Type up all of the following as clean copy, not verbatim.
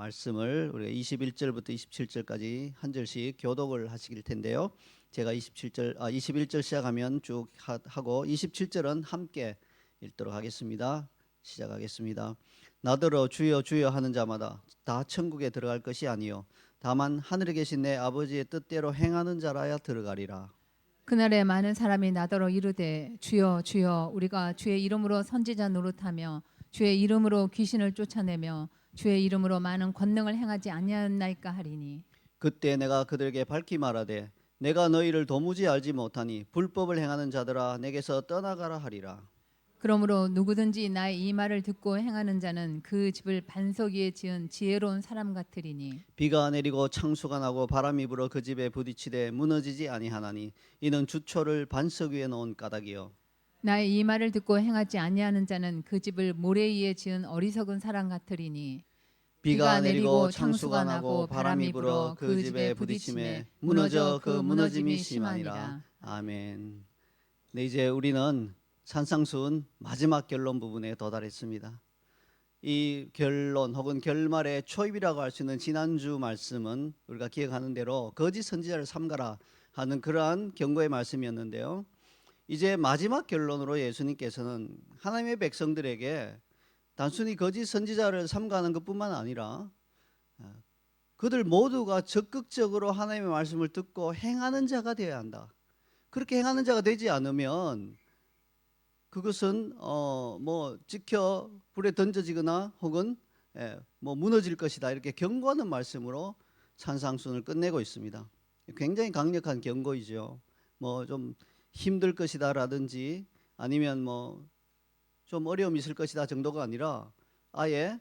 말씀을 우리가 21절부터 27절까지 한 절씩 교독을 하시길 텐데요. 제가 21절 시작하면 쭉 하고 27절은 함께 읽도록 하겠습니다. 시작하겠습니다. 나더러 주여 주여 하는 자마다 다 천국에 들어갈 것이 아니요 다만 하늘에 계신 내 아버지의 뜻대로 행하는 자라야 들어가리라. 그날에 많은 사람이 나더러 이르되 주여 주여 우리가 주의 이름으로 선지자 노릇하며 주의 이름으로 귀신을 쫓아내며 주의 이름으로 많은 권능을 행하지 아니하였나이까 하리니. 그때 내가 그들에게 밝히 말하되 내가 너희를 도무지 알지 못하니 불법을 행하는 자들아 내게서 떠나가라 하리라. 그러므로 누구든지 나의 이 말을 듣고 행하는 자는 그 집을 반석 위에 지은 지혜로운 사람 같으리니. 비가 내리고 창수가 나고 바람이 불어 그 집에 부딪히되 무너지지 아니하나니 이는 주초를 반석 위에 놓은 까닭이요. 나의 이 말을 듣고 행하지 아니하는 자는 그 집을 모래 위에 지은 어리석은 사람 같으리니. 비가 내리고 창수가 나고 바람이 불어 그 집에 부딪히매 무너져 그 무너짐이 심하니라. 아멘. 네, 이제 우리는 산상수훈 마지막 결론 부분에 도달했습니다. 이 결론 혹은 결말의 초입이라고 할 수 있는 지난주 말씀은 우리가 기억하는 대로 거짓 선지자를 삼가라 하는 그러한 경고의 말씀이었는데요. 이제 마지막 결론으로 예수님께서는 하나님의 백성들에게 단순히 거짓 선지자를 삼가는 것뿐만 아니라 그들 모두가 적극적으로 하나님의 말씀을 듣고 행하는 자가 되어야 한다. 그렇게 행하는 자가 되지 않으면 그것은 찍혀 불에 던져지거나 혹은 무너질 것이다 이렇게 경고하는 말씀으로 산상수훈을 끝내고 있습니다. 굉장히 강력한 경고이죠. 좀 힘들 것이다라든지 아니면 좀 어려움이 있을 것이다 정도가 아니라 아예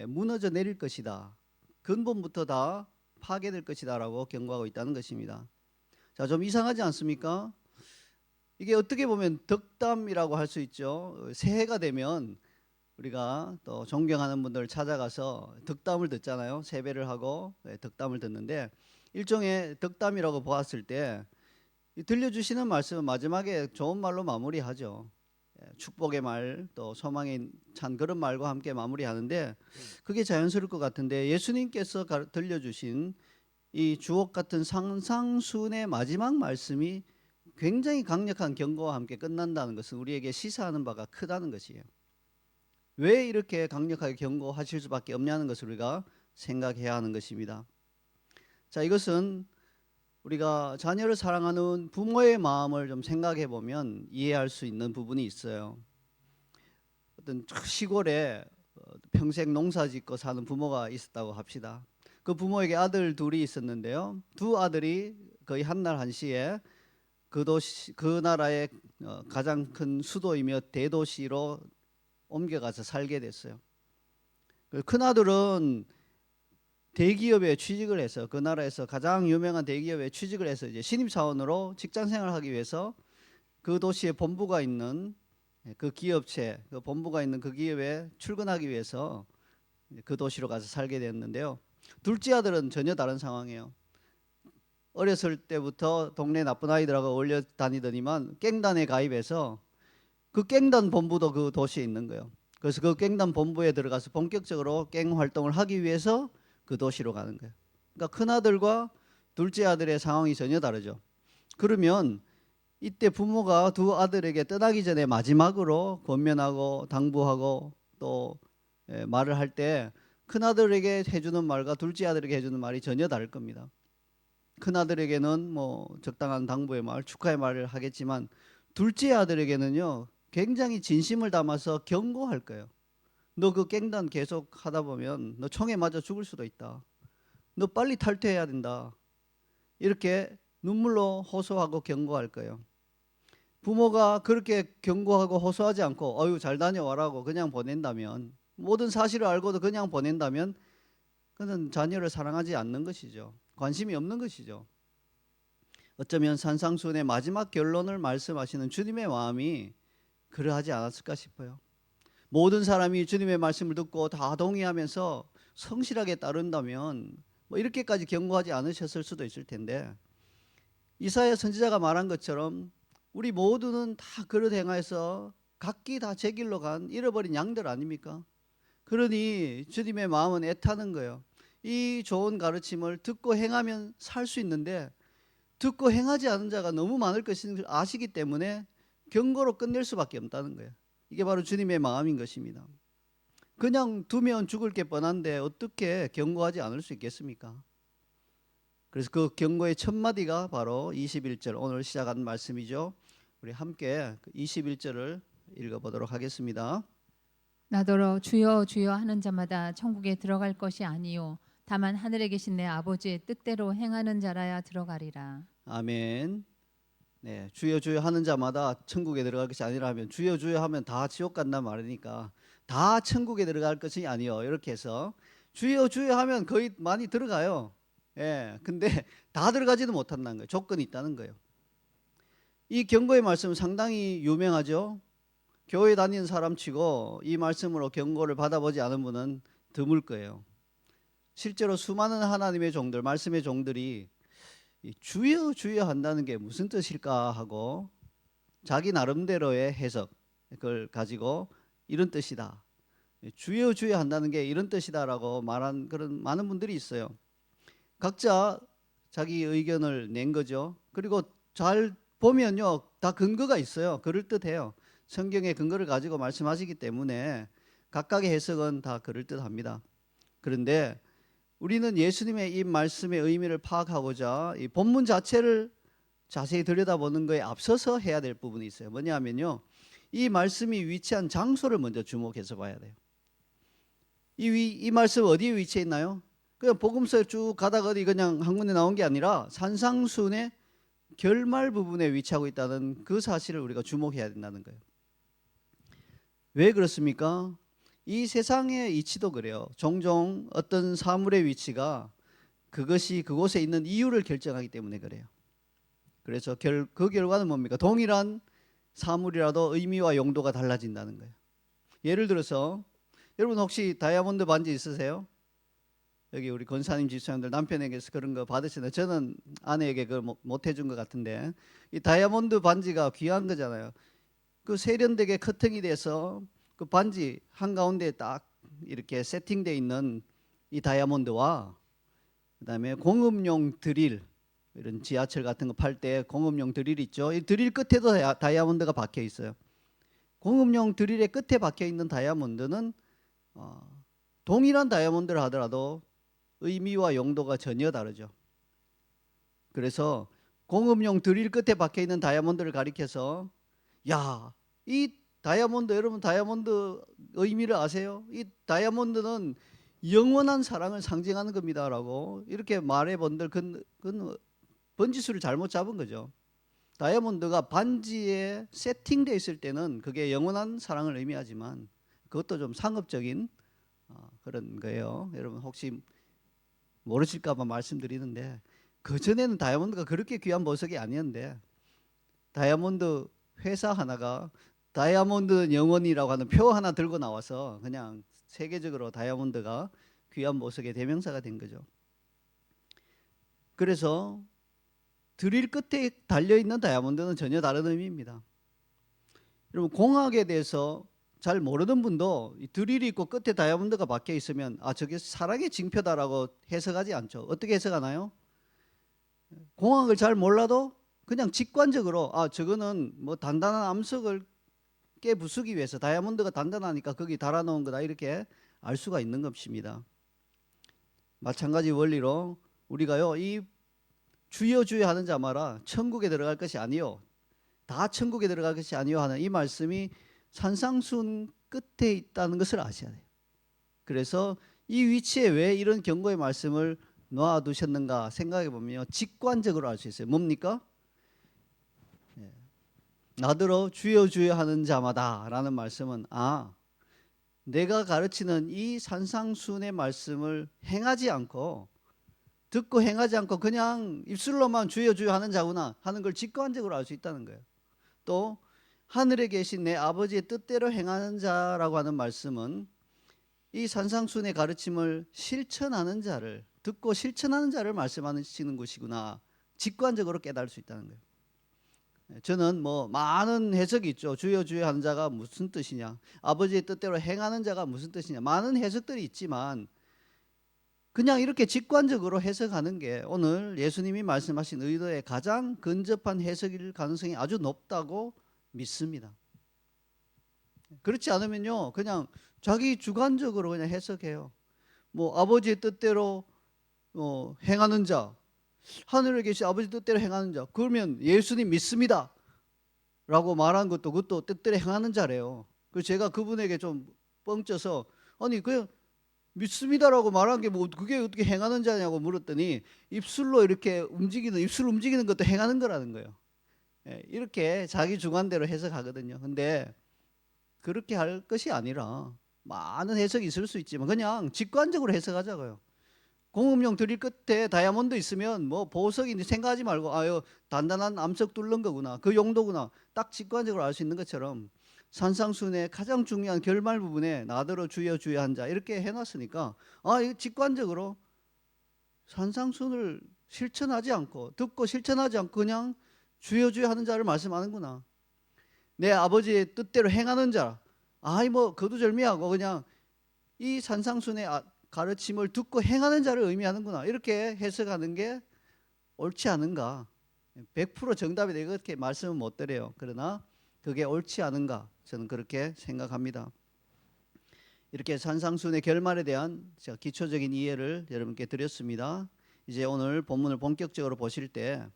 무너져 내릴 것이다. 근본부터 다 파괴될 것이다라고 경고하고 있다는 것입니다. 자, 좀 이상하지 않습니까? 이게 어떻게 보면 덕담이라고 할 수 있죠. 새해가 되면 우리가 또 존경하는 분들 찾아가서 덕담을 듣잖아요. 세배를 하고 덕담을 듣는데 일종의 덕담이라고 보았을 때 들려주시는 말씀은 마지막에 좋은 말로 마무리하죠. 축복의 말, 또 소망에 찬 그런 말과 함께 마무리하는데 그게 자연스러울 것 같은데 예수님께서 들려주신 이 주옥 같은 산상수훈의 마지막 말씀이 굉장히 강력한 경고와 함께 끝난다는 것은 우리에게 시사하는 바가 크다는 것이에요. 왜 이렇게 강력하게 경고하실 수밖에 없냐는 것을 우리가 생각해야 하는 것입니다. 자, 이것은 우리가 자녀를 사랑하는 부모의 마음을 좀 생각해 보면 이해할 수 있는 부분이 있어요. 어떤 시골에 평생 농사 짓고 사는 부모가 있었다고 합시다. 그 부모에게 아들 둘이 있었는데요. 두 아들이 거의 한날 한시에 그 나라의 가장 큰 수도이며 대도시로 옮겨가서 살게 됐어요. 큰 아들은 대기업에 취직을 해서 그 나라에서 가장 유명한 대기업에 취직을 해서 이제 신입사원으로 직장 생활을 하기 위해서 그 도시에 본부가 있는 그 기업체, 그 본부가 있는 그 기업에 출근하기 위해서 그 도시로 가서 살게 됐는데요. 둘째 아들은 전혀 다른 상황이에요. 어렸을 때부터 동네 나쁜 아이들하고 어울려 다니더니만 갱단에 가입해서 그 갱단 본부도 그 도시에 있는 거예요. 그래서 그 갱단 본부에 들어가서 본격적으로 갱 활동을 하기 위해서 그 도시로 가는 거예요. 그러니까 큰아들과 둘째 아들의 상황이 전혀 다르죠. 그러면 이때 부모가 두 아들에게 떠나기 전에 마지막으로 권면하고 당부하고 또 말을 할 때 큰아들에게 해주는 말과 둘째 아들에게 해주는 말이 전혀 다를 겁니다. 큰아들에게는 적당한 당부의 말, 축하의 말을 하겠지만 둘째 아들에게는요 굉장히 진심을 담아서 경고할 거예요. 너 그 갱단 계속 하다 보면 너 총에 맞아 죽을 수도 있다. 너 빨리 탈퇴해야 된다. 이렇게 눈물로 호소하고 경고할 거예요. 부모가 그렇게 경고하고 호소하지 않고 어유 잘 다녀와라고 그냥 보낸다면, 모든 사실을 알고도 그냥 보낸다면 그는 자녀를 사랑하지 않는 것이죠. 관심이 없는 것이죠. 어쩌면 산상수훈의 마지막 결론을 말씀하시는 주님의 마음이 그러하지 않았을까 싶어요. 모든 사람이 주님의 말씀을 듣고 다 동의하면서 성실하게 따른다면 이렇게까지 경고하지 않으셨을 수도 있을 텐데, 이사야 선지자가 말한 것처럼 우리 모두는 다 그릇 행하여서 각기 다 제 길로 간 잃어버린 양들 아닙니까? 그러니 주님의 마음은 애타는 거예요. 이 좋은 가르침을 듣고 행하면 살 수 있는데 듣고 행하지 않은 자가 너무 많을 것을 아시기 때문에 경고로 끝낼 수밖에 없다는 거예요. 이게 바로 주님의 마음인 것입니다. 그냥 두면 죽을 게 뻔한데 어떻게 경고하지 않을 수 있겠습니까? 그래서 그 경고의 첫 마디가 바로 21절 오늘 시작하는 말씀이죠. 우리 함께 21절을 읽어보도록 하겠습니다. 나더러 주여 주여 하는 자마다 천국에 들어갈 것이 아니요 다만 하늘에 계신 내 아버지의 뜻대로 행하는 자라야 들어가리라. 아멘. 네, 주여 주여 하는 자마다 천국에 들어갈 것이 아니라 하면 주여 주여 하면 다 지옥 간단 말이니까 다 천국에 들어갈 것이 아니요 이렇게 해서 주여 주여 하면 거의 많이 들어가요. 예, 근데 다 들어가지는 못한다는 거예요. 조건이 있다는 거예요. 이 경고의 말씀은 상당히 유명하죠. 교회 다니는 사람치고 이 말씀으로 경고를 받아보지 않은 분은 드물 거예요. 실제로 수많은 하나님의 종들, 말씀의 종들이 이 주여 주여 한다는 게 무슨 뜻일까 하고 자기 나름대로의 해석을 가지고 이런 뜻이다. 주여 주여 한다는 게 이런 뜻이다라고 말한 그런 많은 분들이 있어요. 각자 자기 의견을 낸 거죠. 그리고 잘 보면요, 다 근거가 있어요. 그럴듯해요. 성경의 근거를 가지고 말씀하시기 때문에 각각의 해석은 다 그럴듯합니다. 그런데 우리는 예수님의 이 말씀의 의미를 파악하고자 이 본문 자체를 자세히 들여다보는 거에 앞서서 해야 될 부분이 있어요. 뭐냐면요, 이 말씀이 위치한 장소를 먼저 주목해서 봐야 돼요. 이 말씀 어디에 위치해 있나요? 그냥 복음서에 쭉 가다가 어디 그냥 한 군데 나온 게 아니라 산상수훈의 결말 부분에 위치하고 있다는 그 사실을 우리가 주목해야 된다는 거예요. 왜 그렇습니까? 이 세상의 이치도 그래요. 종종 어떤 사물의 위치가 그것이 그곳에 있는 이유를 결정하기 때문에 그래요. 그래서 그 결과는 뭡니까? 동일한 사물이라도 의미와 용도가 달라진다는 거예요. 예를 들어서 여러분 혹시 다이아몬드 반지 있으세요? 여기 우리 권사님 집사님들 남편에게서 그런 거 받으시나요? 저는 아내에게 그걸 못 해준 것 같은데 이 다이아몬드 반지가 귀한 거잖아요. 그 세련되게 커팅이 돼서 그 반지 한가운데 딱 이렇게 세팅되어 있는 이 다이아몬드와 그다음에 공업용 드릴, 이런 지하철 같은 거 팔 때 공업용 드릴 있죠. 이 드릴 끝에도 다이아몬드가 박혀 있어요. 공업용 드릴의 끝에 박혀 있는 다이아몬드는 동일한 다이아몬드를 하더라도 의미와 용도가 전혀 다르죠. 그래서 공업용 드릴 끝에 박혀 있는 다이아몬드를 가리켜서 야, 이 다이아몬드, 여러분 다이아몬드 의미를 아세요? 이 다이아몬드는 영원한 사랑을 상징하는 겁니다라고 이렇게 말해본들 그건 번지수를 잘못 잡은 거죠. 다이아몬드가 반지에 세팅되어 있을 때는 그게 영원한 사랑을 의미하지만 그것도 좀 상업적인 그런 거예요. 여러분 혹시 모르실까 봐 말씀드리는데 그전에는 다이아몬드가 그렇게 귀한 보석이 아니었는데 다이아몬드 회사 하나가 다이아몬드 영원이라고 하는 표 하나 들고 나와서 그냥 세계적으로 다이아몬드가 귀한 보석의 대명사가 된 거죠. 그래서 드릴 끝에 달려있는 다이아몬드는 전혀 다른 의미입니다. 여러분 공학에 대해서 잘 모르는 분도 이 드릴이 있고 끝에 다이아몬드가 박혀 있으면 저게 사랑의 징표다라고 해석하지 않죠. 어떻게 해석하나요? 공학을 잘 몰라도 그냥 직관적으로 저거는 뭐 단단한 암석을 깨부수기 위해서 다이아몬드가 단단하니까 거기 달아놓은 거다 이렇게 알 수가 있는 것입니다. 마찬가지 원리로 우리가요 이 주여 주여 하는 자마다 천국에 들어갈 것이 아니요 다 천국에 들어갈 것이 아니요 하는 이 말씀이 산상수훈 끝에 있다는 것을 아셔야 돼요. 그래서 이 위치에 왜 이런 경고의 말씀을 놓아두셨는가 생각해 보면 직관적으로 알 수 있어요. 뭡니까? 나더러 주여 주여 하는 자마다 라는 말씀은 내가 가르치는 이 산상수훈의 말씀을 행하지 않고 듣고 행하지 않고 그냥 입술로만 주여 주여 하는 자구나 하는 걸 직관적으로 알 수 있다는 거예요. 또 하늘에 계신 내 아버지의 뜻대로 행하는 자라고 하는 말씀은 이 산상수훈의 가르침을 실천하는 자를 듣고 실천하는 자를 말씀하시는 것이구나 직관적으로 깨달을 수 있다는 거예요. 저는 뭐 많은 해석이 있죠. 주여 주여 하는 자가 무슨 뜻이냐, 아버지의 뜻대로 행하는 자가 무슨 뜻이냐, 많은 해석들이 있지만 그냥 이렇게 직관적으로 해석하는 게 오늘 예수님이 말씀하신 의도의 가장 근접한 해석일 가능성이 아주 높다고 믿습니다. 그렇지 않으면요, 그냥 자기 주관적으로 그냥 해석해요. 뭐 아버지의 뜻대로 행하는 자, 하늘에 계신 아버지 뜻대로 행하는 자, 그러면 예수님 믿습니다 라고 말한 것도 그것도 뜻대로 행하는 자래요. 그래서 제가 그분에게 좀 뻥쳐서 아니 그냥 믿습니다라고 말한 게 뭐 그게 어떻게 행하는 자냐고 물었더니 입술로 이렇게 입술 움직이는 것도 행하는 거라는 거예요. 이렇게 자기 주관대로 해석하거든요. 근데 그렇게 할 것이 아니라 많은 해석이 있을 수 있지만 그냥 직관적으로 해석하자고요. 공업용 드릴 끝에 다이아몬드 있으면 뭐 보석인지 생각하지 말고 아유 단단한 암석 뚫는 거구나, 그 용도구나, 딱 직관적으로 알 수 있는 것처럼 산상순의 가장 중요한 결말 부분에 나더러 주여 주여 한 자 이렇게 해놨으니까 이거 직관적으로 산상순을 실천하지 않고 듣고 실천하지 않고 그냥 주여 주여 하는 자를 말씀하는구나. 내 아버지의 뜻대로 행하는 자, 뭐 거두절미하고 그냥 이 산상순의 가르침을 듣고 행하는 자를 의미하는구나, 이렇게 해석하는 게 옳지 않은가. 100% 정답이 되고 그렇게 말씀은 못 드려요. 그러나 그게 옳지 않은가 저는 그렇게 생각합니다. 이렇게 산상순의 결말에 대한 제가 기초적인 이해를 여러분께 드렸습니다. 이제 오늘 본문을 본격적으로 보실 때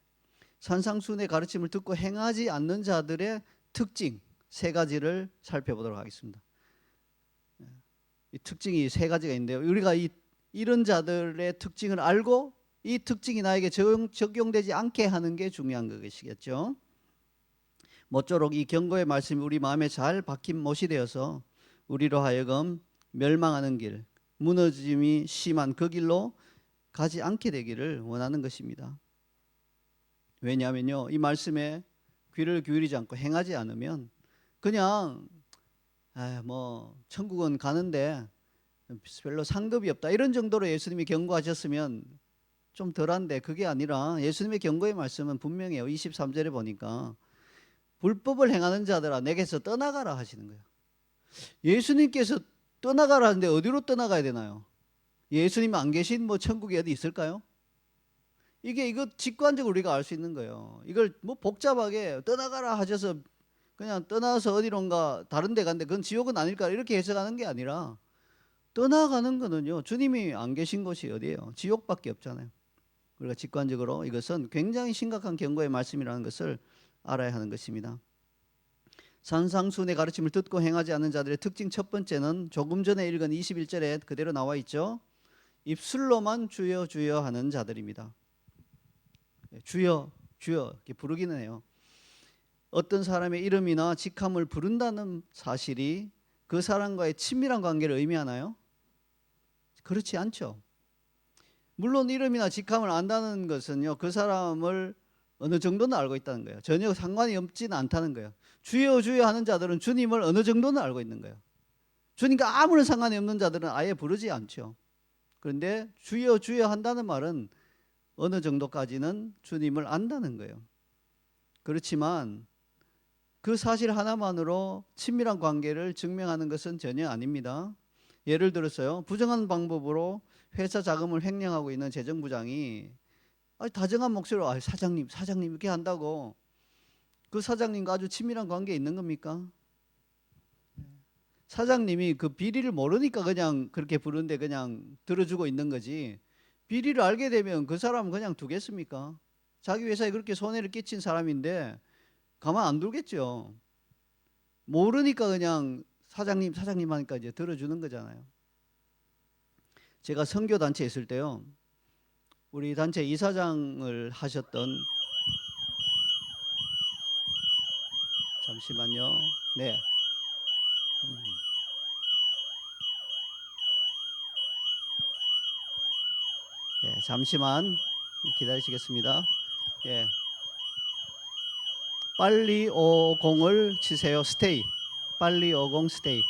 산상순의 가르침을 듣고 행하지 않는 자들의 특징 세 가지를 살펴보도록 하겠습니다. 이 특징이 세 가지가 있는데요. 우리가 이런 자들의 특징을 알고 이 특징이 나에게 적용되지 않게 하는 게 중요한 것이겠죠. 모쪼록 이 경고의 말씀이 우리 마음에 잘 박힌 못이 되어서 우리로 하여금 멸망하는 길, 무너짐이 심한 그 길로 가지 않게 되기를 원하는 것입니다. 왜냐하면요, 이 말씀에 귀를 기울이지 않고 행하지 않으면 그냥 뭐 천국은 가는데 별로 상급이 없다 이런 정도로 예수님이 경고하셨으면 좀 덜한데 그게 아니라 예수님의 경고의 말씀은 분명해요. 23절에 보니까 불법을 행하는 자들아 내게서 떠나가라 하시는 거예요. 예수님께서 떠나가라 하는데 어디로 떠나가야 되나요? 예수님 안 계신 뭐 천국이 어디 있을까요? 이거 직관적으로 우리가 알 수 있는 거예요. 이걸 뭐 복잡하게 떠나가라 하셔서 그냥 떠나서 어디론가 다른 데 간데 그건 지옥은 아닐까 이렇게 해석하는 게 아니라 떠나가는 거는요, 주님이 안 계신 곳이 어디예요? 지옥밖에 없잖아요. 우리가 직관적으로 이것은 굉장히 심각한 경고의 말씀이라는 것을 알아야 하는 것입니다. 산상순의 가르침을 듣고 행하지 않는 자들의 특징 첫 번째는 조금 전에 읽은 21절에 그대로 나와 있죠. 입술로만 주여 주여 하는 자들입니다. 주여 주여 이렇게 부르기는 해요. 어떤 사람의 이름이나 직함을 부른다는 사실이 그 사람과의 친밀한 관계를 의미하나요? 그렇지 않죠. 물론 이름이나 직함을 안다는 것은요, 그 사람을 어느 정도는 알고 있다는 거예요. 전혀 상관이 없지는 않다는 거예요. 주여 주여 하는 자들은 주님을 어느 정도는 알고 있는 거예요. 주님과 아무런 상관이 없는 자들은 아예 부르지 않죠. 그런데 주여 주여 한다는 말은 어느 정도까지는 주님을 안다는 거예요. 그렇지만 그 사실 하나만으로 친밀한 관계를 증명하는 것은 전혀 아닙니다. 예를 들어서요, 부정한 방법으로 회사 자금을 횡령하고 있는 재정부장이 다정한 목소리로 사장님 이렇게 한다고 그 사장님과 아주 친밀한 관계에 있는 겁니까? 사장님이 그 비리를 모르니까 그냥 그렇게 부르는데 그냥 들어주고 있는 거지, 비리를 알게 되면 그 사람은 그냥 두겠습니까? 자기 회사에 그렇게 손해를 끼친 사람인데 가만 안 두겠죠. 모르니까 그냥 사장님 하니까 이제 들어주는 거잖아요. 제가 선교 단체에 있을 때요, 우리 단체 이사장을 하셨던, 잠시만요. 네. 잠시만 기다리시겠습니다. 예. 빨리 50을 치세요. 스테이. 빨리 50 스테이.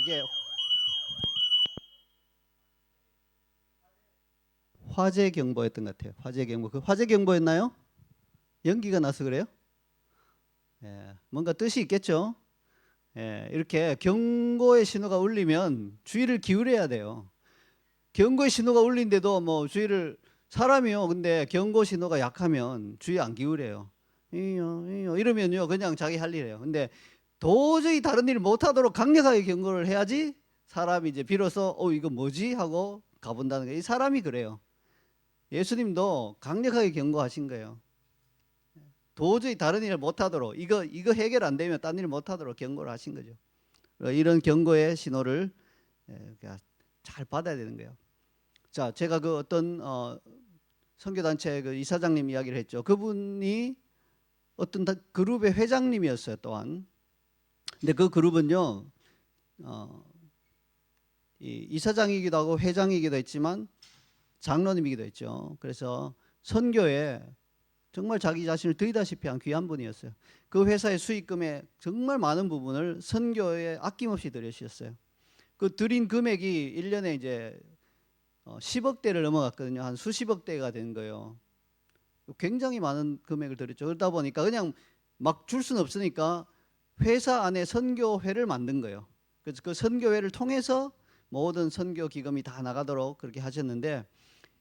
이게 화재 경보였던 것 같아요. 화재 경보. 그 화재 경보였나요? 연기가 나서 그래요? 뭔가 뜻이 있겠죠. 이렇게 경고의 신호가 울리면 주의를 기울여야 돼요. 경고의 신호가 울린데도 뭐 주의를 사람이요. 근데 경고 신호가 약하면 주의 안 기울여요. 이러면요 그냥 자기 할 일이에요. 근데 도저히 다른 일 못하도록 강력하게 경고를 해야지 사람이 이제 비로소 이거 뭐지 하고 가본다는 거예요. 이 사람이 그래요. 예수님도 강력하게 경고하신 거예요. 도저히 다른 일을 못하도록 이거 해결 안 되면 딴 일 못하도록 경고를 하신 거죠. 이런 경고의 신호를 잘 받아야 되는 거예요. 자, 제가 그 어떤 선교단체 그 이사장님 이야기를 했죠. 그분이 어떤 그룹의 회장님이었어요. 또한. 근데 그 그룹은요, 이사장이기도 하고 회장이기도 했지만 장로님이기도 했죠. 그래서 선교에 정말 자기 자신을 드리다시피 한 귀한 분이었어요. 그 회사의 수익금의 정말 많은 부분을 선교에 아낌없이 들여주셨어요. 그 드린 금액이 1년에 이제 10억대를 넘어갔거든요. 한 수십억 대가 된 거예요. 굉장히 많은 금액을 들였죠. 그러다 보니까 그냥 막 줄 수는 없으니까 회사 안에 선교회를 만든 거예요. 그래서 그 선교회를 통해서 모든 선교 기금이 다 나가도록 그렇게 하셨는데,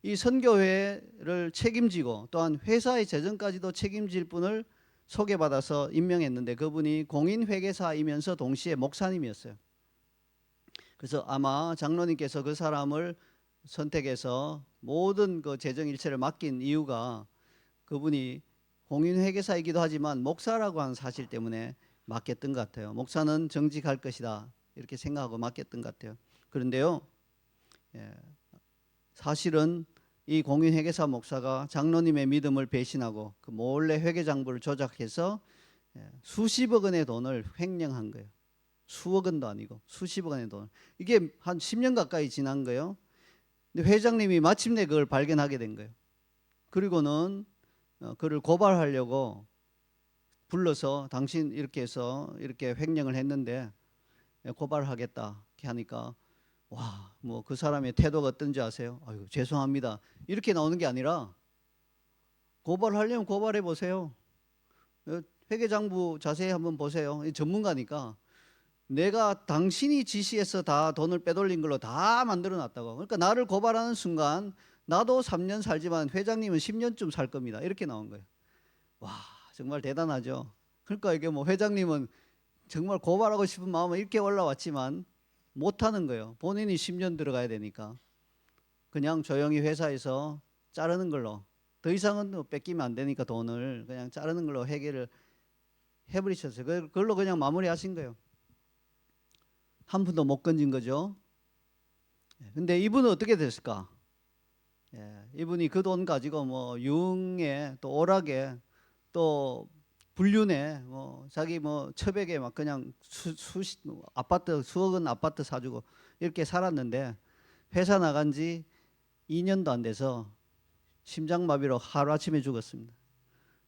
이 선교회를 책임지고 또한 회사의 재정까지도 책임질 분을 소개받아서 임명했는데, 그분이 공인회계사이면서 동시에 목사님이었어요. 그래서 아마 장로님께서 그 사람을 선택해서 모든 그 재정 일체를 맡긴 이유가 그분이 공인회계사이기도 하지만 목사라고 하는 사실 때문에 맡겼던 것 같아요. 목사는 정직할 것이다 이렇게 생각하고 맡겼던 것 같아요. 그런데요, 사실은 이 공인회계사 목사가 장로님의 믿음을 배신하고 그 몰래 회계장부를 조작해서 수십억 원의 돈을 횡령한 거예요. 수억 원도 아니고 수십억 원의 돈. 이게 한 10년 가까이 지난 거예요. 근데 회장님이 마침내 그걸 발견하게 된 거예요. 그리고는 그를 고발하려고 불러서 당신 이렇게 해서 이렇게 횡령을 했는데 고발하겠다 이렇게 하니까, 와, 뭐 그 사람의 태도가 어떤지 아세요? 아유, 죄송합니다. 이렇게 나오는 게 아니라 고발하려면 고발해 보세요. 회계장부 자세히 한번 보세요. 전문가니까. 내가 당신이 지시해서 다 돈을 빼돌린 걸로 다 만들어 놨다고. 그러니까 나를 고발하는 순간 나도 3년 살지만 회장님은 10년쯤 살 겁니다. 이렇게 나온 거예요. 와, 정말 대단하죠. 그러니까 이게 뭐 회장님은 정말 고발하고 싶은 마음은 이렇게 올라왔지만 못하는 거예요. 본인이 10년 들어가야 되니까. 그냥 조용히 회사에서 자르는 걸로, 더 이상은 뺏기면 안 되니까 돈을 그냥 자르는 걸로 해결을 해버리셨어요. 그걸로 그냥 마무리하신 거예요. 한 푼도 못 건진 거죠. 근데 이분은 어떻게 됐을까? 이분이 그 돈 가지고 뭐 융에 또 오락에 또 불륜에 뭐 자기 뭐 처백에 막 그냥 아파트 수억 원 아파트 사주고 이렇게 살았는데, 회사 나간 지 2년도 안 돼서 심장마비로 하루아침에 죽었습니다.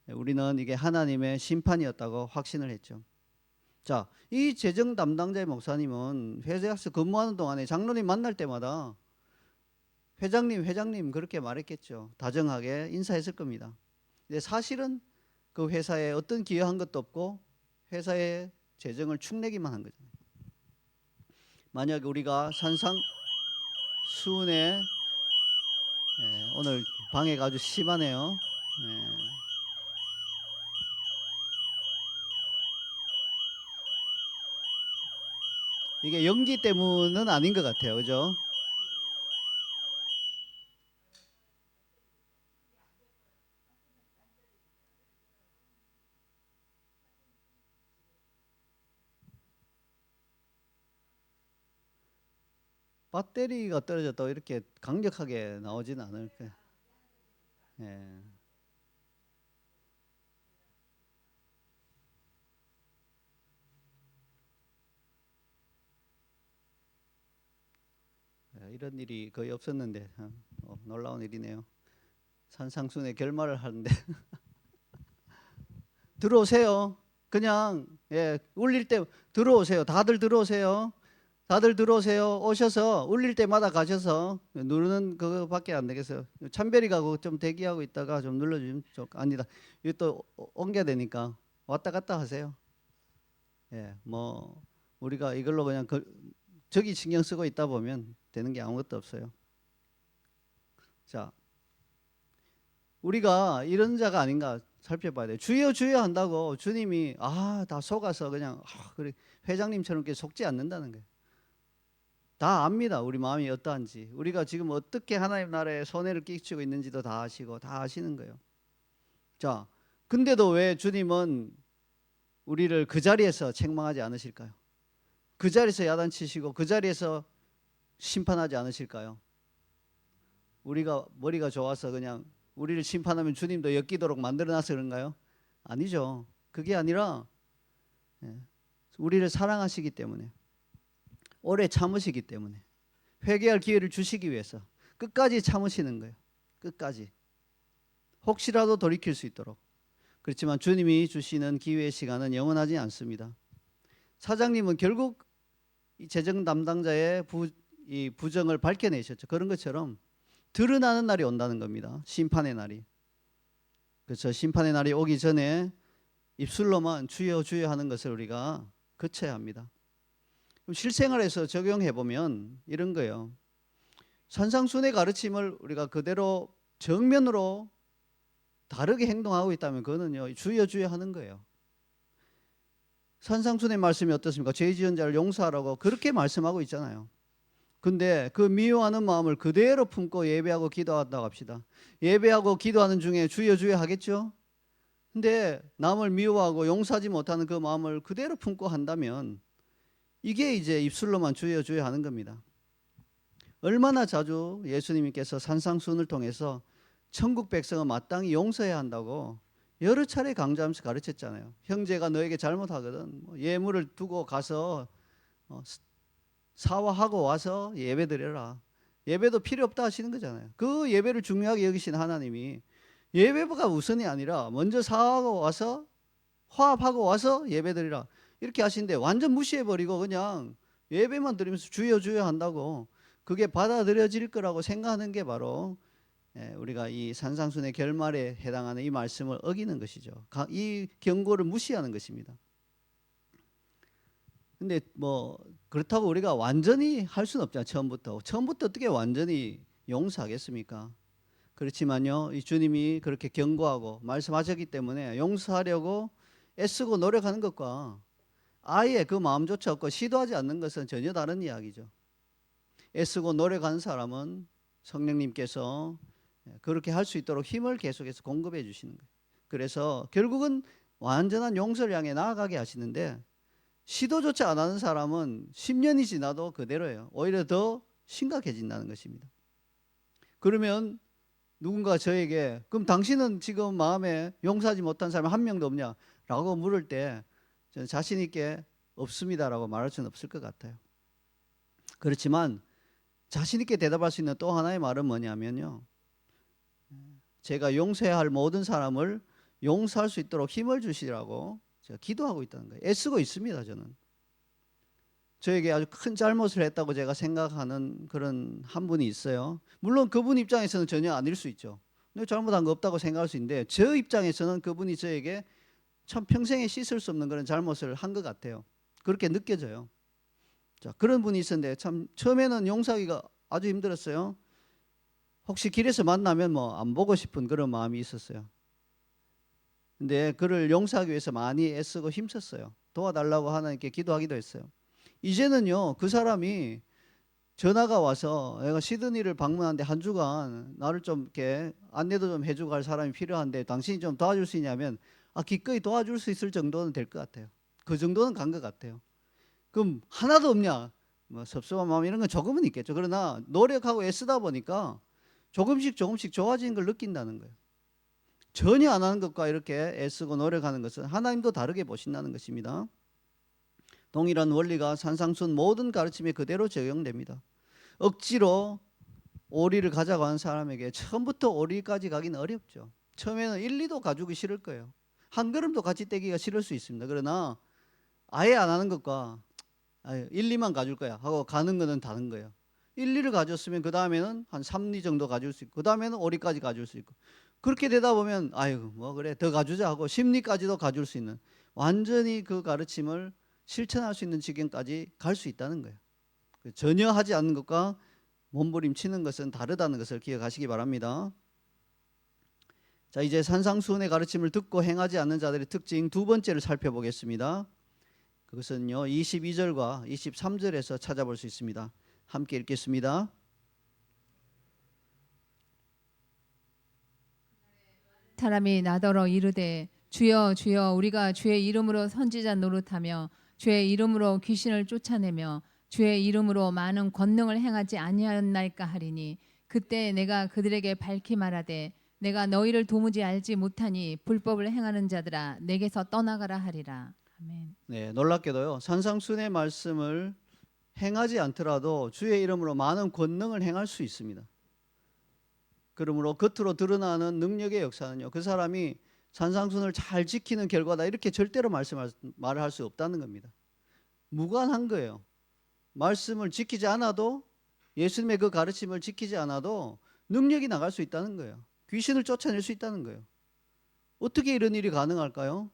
우리는 이게 하나님의 심판이었다고 확신을 했죠. 자, 이 재정 담당자의 목사님은 회사에서 근무하는 동안에 장로님 만날 때마다 회장님 그렇게 말했겠죠. 다정하게 인사했을 겁니다. 근데 사실은 그 회사에 어떤 기여한 것도 없고 회사의 재정을 축내기만 한 거죠. 만약 우리가 산상수훈에 오늘 방해가 아주 심하네요. 이게 연기 때문은 아닌 것 같아요. 그죠? 배터리가 떨어졌다고 이렇게 강력하게 나오지는 않을 거예요. 이런 일이 거의 없었는데 놀라운 일이네요. 산상순의 결말을 하는데 들어오세요. 그냥 울릴 때 들어오세요. 다들 들어오세요. 다들 들어오세요. 오셔서 울릴 때마다 가셔서 누르는 그거밖에 안 되겠어요. 참별이가 좀 대기하고 있다가 좀 눌러주면 아니다. 이거 또 옮겨야 되니까 왔다 갔다 하세요. 예, 뭐 우리가 이걸로 그냥 저기 신경 쓰고 있다 보면 되는 게 아무것도 없어요. 자, 우리가 이런 자가 아닌가 살펴봐야 돼요. 주여 주여 한다고 주님이 다 속아서 그냥 그래 회장님처럼 이렇게 속지 않는다는 거예요. 다 압니다. 우리 마음이 어떠한지. 우리가 지금 어떻게 하나님 나라에 손해를 끼치고 있는지도 다 아시고 다 아시는 거예요. 자, 근데도 왜 주님은 우리를 그 자리에서 책망하지 않으실까요? 그 자리에서 야단치시고 그 자리에서 심판하지 않으실까요? 우리가 머리가 좋아서 그냥 우리를 심판하면 주님도 엮이도록 만들어놔서 그런가요? 아니죠. 그게 아니라 우리를 사랑하시기 때문에, 오래 참으시기 때문에, 회개할 기회를 주시기 위해서 끝까지 참으시는 거예요. 끝까지. 혹시라도 돌이킬 수 있도록. 그렇지만 주님이 주시는 기회의 시간은 영원하지 않습니다. 사장님은 결국 이 재정 담당자의 이 부정을 밝혀내셨죠. 그런 것처럼 드러나는 날이 온다는 겁니다. 심판의 날이. 그렇죠. 심판의 날이 오기 전에 입술로만 주여 주여 하는 것을 우리가 거쳐야 합니다. 그럼 실생활에서 적용해 보면 이런 거예요. 산상순의 가르침을 우리가 그대로 정면으로 다르게 행동하고 있다면 그거는요 주여 주여 하는 거예요. 산상순의 말씀이 어떻습니까? 죄 지은 자를 용서하라고 그렇게 말씀하고 있잖아요. 근데 그 미워하는 마음을 그대로 품고 예배하고 기도한다고 합시다. 예배하고 기도하는 중에 주여 주여 하겠죠? 근데 남을 미워하고 용서하지 못하는 그 마음을 그대로 품고 한다면 이게 이제 입술로만 주여 주여 하는 겁니다. 얼마나 자주 예수님께서 산상순을 통해서 천국 백성은 마땅히 용서해야 한다고 여러 차례 강조하면서 가르쳤잖아요. 형제가 너에게 잘못하거든 예물을 두고 가서 사화하고 와서 예배 드려라. 예배도 필요 없다 하시는 거잖아요. 그 예배를 중요하게 여기신 하나님이 예배가 우선이 아니라 먼저 사화하고 와서 화합하고 와서 예배 드리라 이렇게 하시는데 완전 무시해버리고 그냥 예배만 드리면서 주여 주여 한다고 그게 받아들여질 거라고 생각하는 게 바로 우리가 이 산상순의 결말에 해당하는 이 말씀을 어기는 것이죠. 이 경고를 무시하는 것입니다. 근데 뭐 그렇다고 우리가 완전히 할 수는 없잖아요. 처음부터 어떻게 완전히 용서하겠습니까? 그렇지만요 이 주님이 그렇게 경고하고 말씀하셨기 때문에 용서하려고 애쓰고 노력하는 것과 아예 그 마음조차 없고 시도하지 않는 것은 전혀 다른 이야기죠. 애쓰고 노력하는 사람은 성령님께서 그렇게 할 수 있도록 힘을 계속해서 공급해 주시는 거예요. 그래서 결국은 완전한 용서를 향해 나아가게 하시는데 시도조차 안 하는 사람은 10년이 지나도 그대로예요. 오히려 더 심각해진다는 것입니다. 그러면 누군가 저에게 그럼 당신은 지금 마음에 용서하지 못한 사람이 한 명도 없냐? 라고 물을 때 저는 자신 있게 없습니다라고 말할 수는 없을 것 같아요. 그렇지만 자신 있게 대답할 수 있는 또 하나의 말은 뭐냐면요. 제가 용서해야 할 모든 사람을 용서할 수 있도록 힘을 주시라고 제가 기도하고 있다는 거예요. 애쓰고 있습니다. 저는. 저에게 아주 큰 잘못을 했다고 제가 생각하는 그런 한 분이 있어요. 물론 그분 입장에서는 전혀 아닐 수 있죠. 내가 잘못한 거 없다고 생각할 수 있는데 저 입장에서는 그분이 저에게 참 평생에 씻을 수 없는 그런 잘못을 한 것 같아요. 그렇게 느껴져요. 자, 그런 분이 있었는데 참 처음에는 용서하기가 아주 힘들었어요. 혹시 길에서 만나면 뭐 안 보고 싶은 그런 마음이 있었어요. 근데 그를 용서하기 위해서 많이 애쓰고 힘썼어요. 도와달라고 하나님께 기도하기도 했어요. 이제는요 그 사람이 전화가 와서 내가 시드니를 방문하는데 한 주간 나를 좀 이렇게 안내도 좀 해주고 갈 사람이 필요한데 당신이 좀 도와줄 수 있냐면 기꺼이 도와줄 수 있을 정도는 될 것 같아요. 그 정도는 간 것 같아요. 그럼 하나도 없냐? 뭐 섭섭한 마음 이런 건 조금은 있겠죠. 그러나 노력하고 애쓰다 보니까 조금씩 좋아지는 걸 느낀다는 거예요. 전혀 안 하는 것과 이렇게 애쓰고 노력하는 것은 하나님도 다르게 보신다는 것입니다. 동일한 원리가 산상순 모든 가르침에 그대로 적용됩니다. 억지로 오리를 가자고 하는 사람에게 처음부터 오리까지 가기는 어렵죠. 처음에는 1, 2도 가지기 싫을 거예요. 한 걸음도 같이 떼기가 싫을 수 있습니다. 그러나 아예 안 하는 것과 1, 2만 가줄 거야 하고 가는 거는 다른 거예요. 1, 2를 가졌으면 그 다음에는 한 3, 2 정도 가줄 수 있고 그 다음에는 오리까지 가줄 수 있고 그렇게 되다 보면 아이고 뭐 그래 더 가주자 하고 10리까지도 가줄 수 있는 완전히 그 가르침을 실천할 수 있는 지경까지 갈 수 있다는 거예요. 전혀 하지 않는 것과 몸부림치는 것은 다르다는 것을 기억하시기 바랍니다. 자, 이제 산상수훈의 가르침을 듣고 행하지 않는 자들의 특징 두 번째를 살펴보겠습니다. 그것은요 22절과 23절에서 찾아볼 수 있습니다. 함께 읽겠습니다. 사람이 나더러 이르되 주여 주여 우리가 주의 이름으로 선지자 노릇하며 주의 이름으로 귀신을 쫓아내며 주의 이름으로 많은 권능을 행하지 아니하였나이까 하리니 그때 내가 그들에게 밝히 말하되 내가 너희를 도무지 알지 못하니 불법을 행하는 자들아 내게서 떠나가라 하리라. 아멘. 네, 놀랍게도요 산상수훈의 말씀을 행하지 않더라도 주의 이름으로 많은 권능을 행할 수 있습니다. 그러므로 겉으로 드러나는 능력의 역사는요 그 사람이 산상수훈을 잘 지키는 결과다 이렇게 절대로 말을 할 수 없다는 겁니다. 무관한 거예요. 말씀을 지키지 않아도 예수님의 그 가르침을 지키지 않아도 능력이 나갈 수 있다는 거예요. 귀신을 쫓아낼 수 있다는 거예요. 어떻게 이런 일이 가능할까요?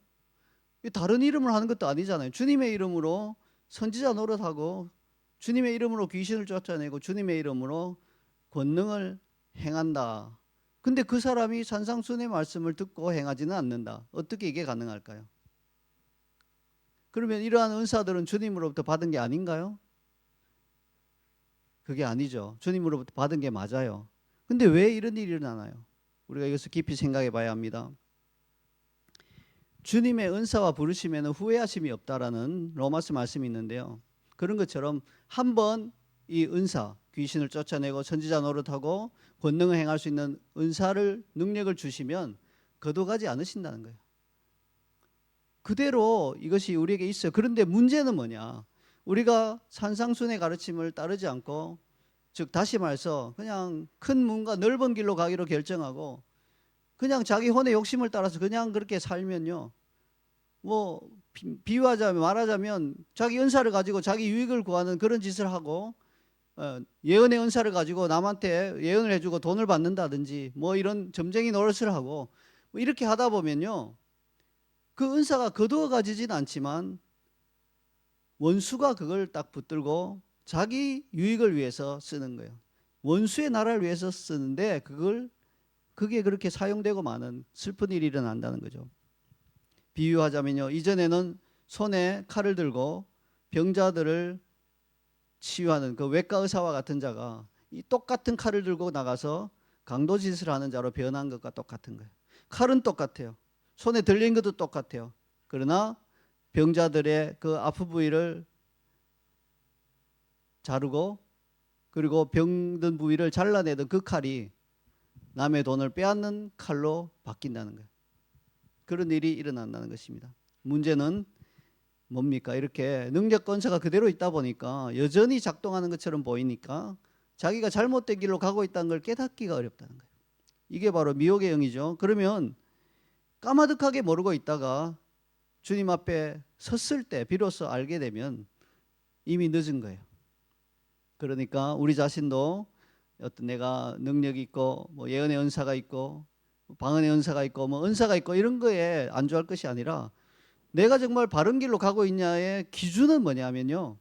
다른 이름을 하는 것도 아니잖아요. 주님의 이름으로 선지자 노릇하고 주님의 이름으로 귀신을 쫓아내고 주님의 이름으로 권능을 행한다. 근데 그 사람이 산상수훈의 말씀을 듣고 행하지는 않는다. 어떻게 이게 가능할까요? 그러면 이러한 은사들은 주님으로부터 받은 게 아닌가요? 그게 아니죠. 주님으로부터 받은 게 맞아요. 근데 왜 이런 일이 일어나나요? 우리가 이것을 깊이 생각해 봐야 합니다. 주님의 은사와 부르심에는 후회하심이 없다라는 로마서 말씀이 있는데요. 그런 것처럼 한번 이 은사, 귀신을 쫓아내고 선지자 노릇하고 권능을 행할 수 있는 은사를 능력을 주시면 거둬가지 않으신다는 거예요. 그대로 이것이 우리에게 있어요. 그런데 문제는 뭐냐? 우리가 산상수훈의 가르침을 따르지 않고 즉 다시 말해서 그냥 큰 문과 넓은 길로 가기로 결정하고 그냥 자기 혼의 욕심을 따라서 그냥 그렇게 살면요. 뭐 비유하자면 말하자면 자기 은사를 가지고 자기 유익을 구하는 그런 짓을 하고 예언의 은사를 가지고 남한테 예언을 해주고 돈을 받는다든지 뭐 이런 점쟁이 노릇을 하고 뭐 이렇게 하다 보면요. 그 은사가 거두어가지진 않지만 원수가 그걸 딱 붙들고 자기 유익을 위해서 쓰는 거예요. 원수의 나라를 위해서 쓰는데 그게 그렇게 사용되고 마는 슬픈 일이 일어난다는 거죠. 비유하자면요. 이전에는 손에 칼을 들고 병자들을 치유하는 그 외과 의사와 같은 자가 이 똑같은 칼을 들고 나가서 강도짓을 하는 자로 변한 것과 똑같은 거예요. 칼은 똑같아요. 손에 들린 것도 똑같아요. 그러나 병자들의 그 아프 부위를 자르고 그리고 병든 부위를 잘라내던 그 칼이 남의 돈을 빼앗는 칼로 바뀐다는 거예요. 그런 일이 일어난다는 것입니다. 문제는 뭡니까? 이렇게 능력 권세가 그대로 있다 보니까 여전히 작동하는 것처럼 보이니까 자기가 잘못된 길로 가고 있다는 걸 깨닫기가 어렵다는 거예요. 이게 바로 미혹의 영이죠. 그러면 까마득하게 모르고 있다가 주님 앞에 섰을 때 비로소 알게 되면 이미 늦은 거예요. 그러니까 우리 자신도 어떤 내가 능력이 있고 뭐 예언의 은사가 있고 방언의 은사가 있고 뭐 은사가 있고 이런 거에 안주할 것이 아니라 내가 정말 바른 길로 가고 있냐의 기준은 뭐냐면요.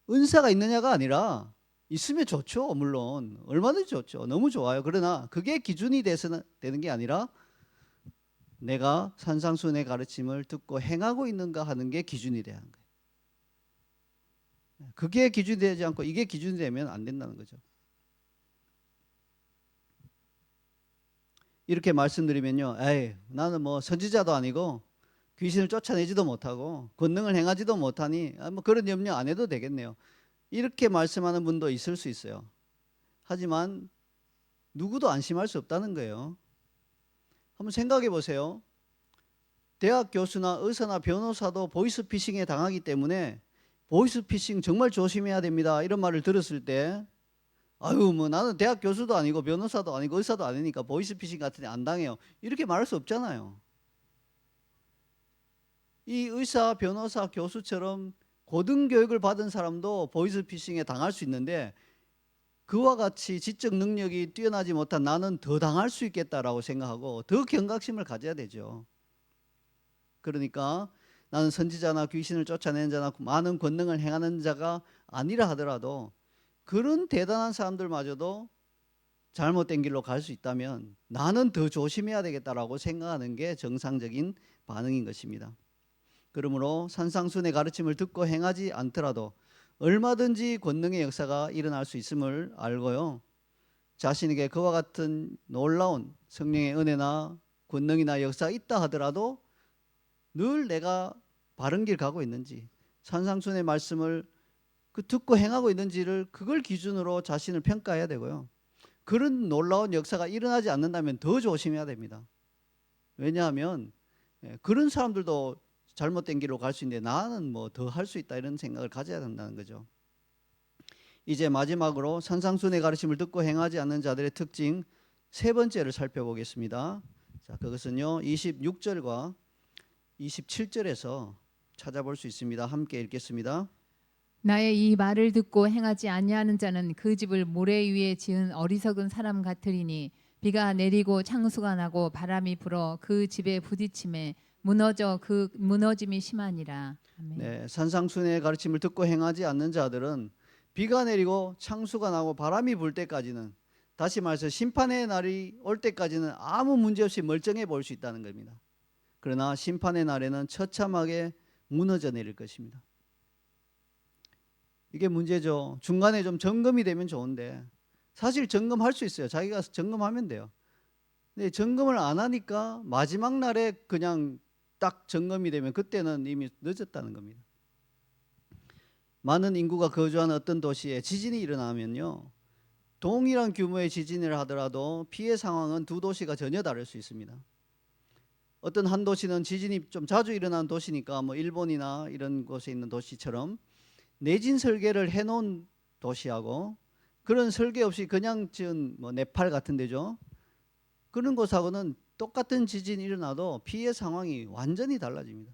은사가 있느냐가 아니라 있으면 좋죠. 물론 얼마든지 좋죠. 너무 좋아요. 그러나 그게 기준이 돼서는 되는 게 아니라 내가 산상수훈의 가르침을 듣고 행하고 있는가 하는 게 기준이 돼야 하는 거예요. 그게 기준이 되지 않고 이게 기준이 되면 안 된다는 거죠. 이렇게 말씀드리면요. 에이, 나는 뭐 선지자도 아니고 귀신을 쫓아내지도 못하고 권능을 행하지도 못하니 뭐 그런 염려 안 해도 되겠네요. 이렇게 말씀하는 분도 있을 수 있어요. 하지만 누구도 안심할 수 없다는 거예요. 한번 생각해 보세요. 대학 교수나 의사나 변호사도 보이스피싱에 당하기 때문에 보이스피싱 정말 조심해야 됩니다. 이런 말을 들었을 때 아유 뭐 나는 대학 교수도 아니고 변호사도 아니고 의사도 아니니까 보이스피싱 같은 데 안 당해요. 이렇게 말할 수 없잖아요. 이 의사, 변호사, 교수처럼 고등교육을 받은 사람도 보이스피싱에 당할 수 있는데 그와 같이 지적 능력이 뛰어나지 못한 나는 더 당할 수 있겠다라고 생각하고 더 경각심을 가져야 되죠. 그러니까 나는 선지자나 귀신을 쫓아내는 자나 많은 권능을 행하는 자가 아니라 하더라도 그런 대단한 사람들마저도 잘못된 길로 갈 수 있다면 나는 더 조심해야 되겠다라고 생각하는 게 정상적인 반응인 것입니다. 그러므로 산상순의 가르침을 듣고 행하지 않더라도 얼마든지 권능의 역사가 일어날 수 있음을 알고요. 자신에게 그와 같은 놀라운 성령의 은혜나 권능이나 역사가 있다 하더라도 늘 내가 바른 길 가고 있는지, 산상순의 말씀을 듣고 행하고 있는지를 그걸 기준으로 자신을 평가해야 되고요. 그런 놀라운 역사가 일어나지 않는다면 더 조심해야 됩니다. 왜냐하면 그런 사람들도 잘못된 길로 갈 수 있는데 나는 뭐 더 할 수 있다 이런 생각을 가져야 된다는 거죠. 이제 마지막으로 산상순의 가르침을 듣고 행하지 않는 자들의 특징 세 번째를 살펴보겠습니다. 자, 그것은요 26절과 27절에서 찾아볼 수 있습니다. 함께 읽겠습니다. 나의 이 말을 듣고 행하지 아니하는 자는 그 집을 모래 위에 지은 어리석은 사람 같으리니 비가 내리고 창수가 나고 바람이 불어 그 집에 부딪힘에 무너져 그 무너짐이 심하니라. 아멘. 네, 산상순의 가르침을 듣고 행하지 않는 자들은 비가 내리고 창수가 나고 바람이 불 때까지는, 다시 말해서 심판의 날이 올 때까지는 아무 문제 없이 멀쩡해 보일 수 있다는 겁니다. 그러나 심판의 날에는 처참하게 무너져 내릴 것입니다. 이게 문제죠. 중간에 좀 점검이 되면 좋은데 사실 점검할 수 있어요. 자기가 점검하면 돼요. 근데 점검을 안 하니까 마지막 날에 그냥 딱 점검이 되면 그때는 이미 늦었다는 겁니다. 많은 인구가 거주하는 어떤 도시에 지진이 일어나면요, 동일한 규모의 지진을 하더라도 피해 상황은 두 도시가 전혀 다를 수 있습니다. 어떤 한 도시는 지진이 좀 자주 일어나는 도시니까 뭐 일본이나 이런 곳에 있는 도시처럼 내진 설계를 해놓은 도시하고 그런 설계 없이 그냥 지은 뭐 네팔 같은 데죠. 그런 곳하고는 똑같은 지진이 일어나도 피해 상황이 완전히 달라집니다.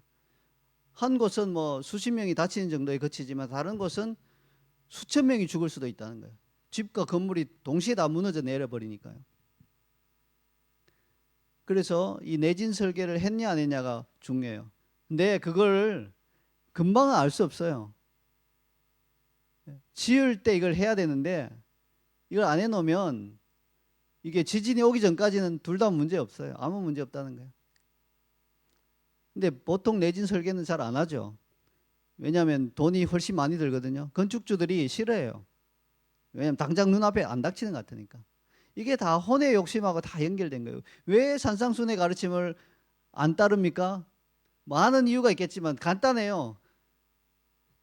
한 곳은 뭐 수십 명이 다치는 정도에 그치지만 다른 곳은 수천 명이 죽을 수도 있다는 거예요. 집과 건물이 동시에 다 무너져 내려버리니까요. 그래서 이 내진 설계를 했냐 안 했냐가 중요해요. 근데 그걸 금방은 알 수 없어요. 지을 때 이걸 해야 되는데 이걸 안 해놓으면 이게 지진이 오기 전까지는 둘 다 문제 없어요. 아무 문제 없다는 거예요. 근데 보통 내진 설계는 잘 안 하죠. 왜냐하면 돈이 훨씬 많이 들거든요. 건축주들이 싫어해요. 왜냐하면 당장 눈앞에 안 닥치는 것 같으니까. 이게 다 혼의 욕심하고 다 연결된 거예요. 왜 산상순의 가르침을 안 따릅니까? 많은 이유가 있겠지만 간단해요.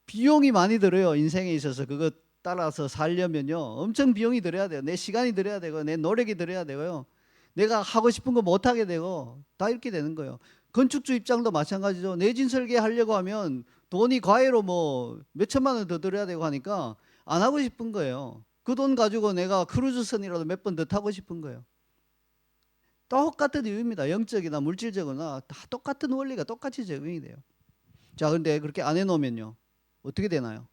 비용이 많이 들어요. 인생에 있어서 그거 따라서 살려면요 엄청 비용이 들어야 돼요. 내 시간이 들어야 되고 내 노력이 들어야 되고요. 내가 하고 싶은 거 못 하게 되고 다 이렇게 되는 거예요. 건축주 입장도 마찬가지죠. 내진 설계하려고 하면 돈이 과외로 뭐 몇천만 원 더 들어야 되고 하니까 안 하고 싶은 거예요. 그 돈 가지고 내가 크루즈선이라도 몇 번 더 타고 싶은 거예요. 똑같은 이유입니다. 영적이나 물질적이나 다 똑같은 원리가 똑같이 적용이 돼요. 자, 근데 그렇게 안 해놓으면요 어떻게 되나요?